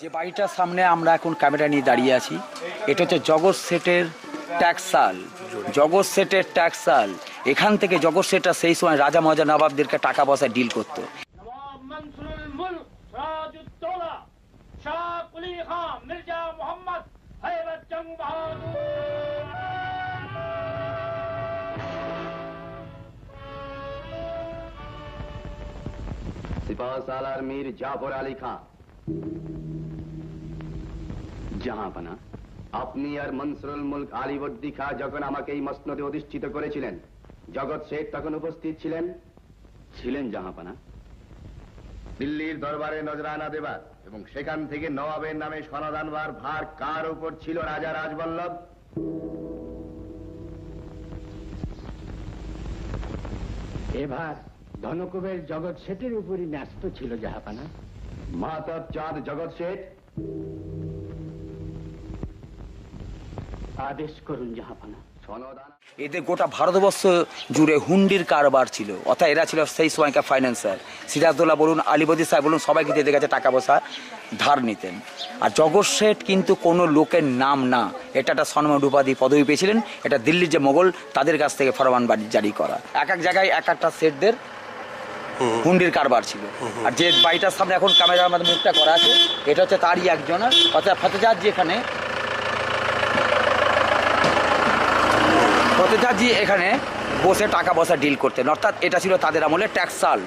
যে বাড়িটার সামনে আমরা এখন ক্যামেরা নিয়ে দাঁড়িয়ে আছি, এটা হচ্ছে জগৎ শেঠের ট্যাক্সাল। জগৎ শেঠের ট্যাক্সাল, এখান থেকে জগৎ শেঠরা সেই সময় রাজা মহারাজা নবাবদেরকে টাকা পয়সা ডিল করতো। সিপাহ সালার মীর জাফর আলী খান। জাহাঁপনা, আপনি আর মনসুরুল মুলক আলীবর্দী খাঁ যখন আমাকে এই মসনদে অধিষ্ঠিত করেছিলেন, জগৎ শেঠ তখন উপস্থিত ছিলেন? ছিলেন জাহাঁপনা। দিল্লির দরবারে নজরানা দেবার এবং সেখান থেকে নবাবের নামে সনদ আনবার ভার কার উপর ছিল রাজা রাজবল্লভ? এবার ধনকুবের জগৎ শেঠের উপরই ন্যস্ত ছিল জাহাপানা। মাহতাব চাঁদ জগৎ শেঠ, আদেশ করুন জাহাপানা। সনদ আনা। এদের গোটা ভারতবর্ষ জুড়ে হুন্ডির কারবার ছিল, অর্থাৎ এরা ছিল সেই সময়কার ফাইন্যান্সার। সিরাজদৌল্লা বলুন, আলীবর্দী সাহেব বলুন, সবাই কিন্তু এদের কাছে টাকা পয়সা ধার নিতেন। আর জগৎ শেঠ কিন্তু কোনো লোকের নাম না, এটা একটা সম্মান উপাধি পদবি পেয়েছিলেন। এটা দিল্লির যে মোগল তাদের কাছ থেকে ফরমান জারি করা। এক এক জায়গায় এক একটা শেঠদের হুন্ডির কারবার ছিল। আর যে বাড়িটার সামনে এখন ক্যামেরার মধ্যে মুখটা করা আছে, এটা হচ্ছে তারই একজন, অর্থাৎ ফতেজাদ এখানে বসে টাকা পয়সা ডিল করতেন, অর্থাৎ এটা ছিল তাদের আমলে ট্যাক্সাল।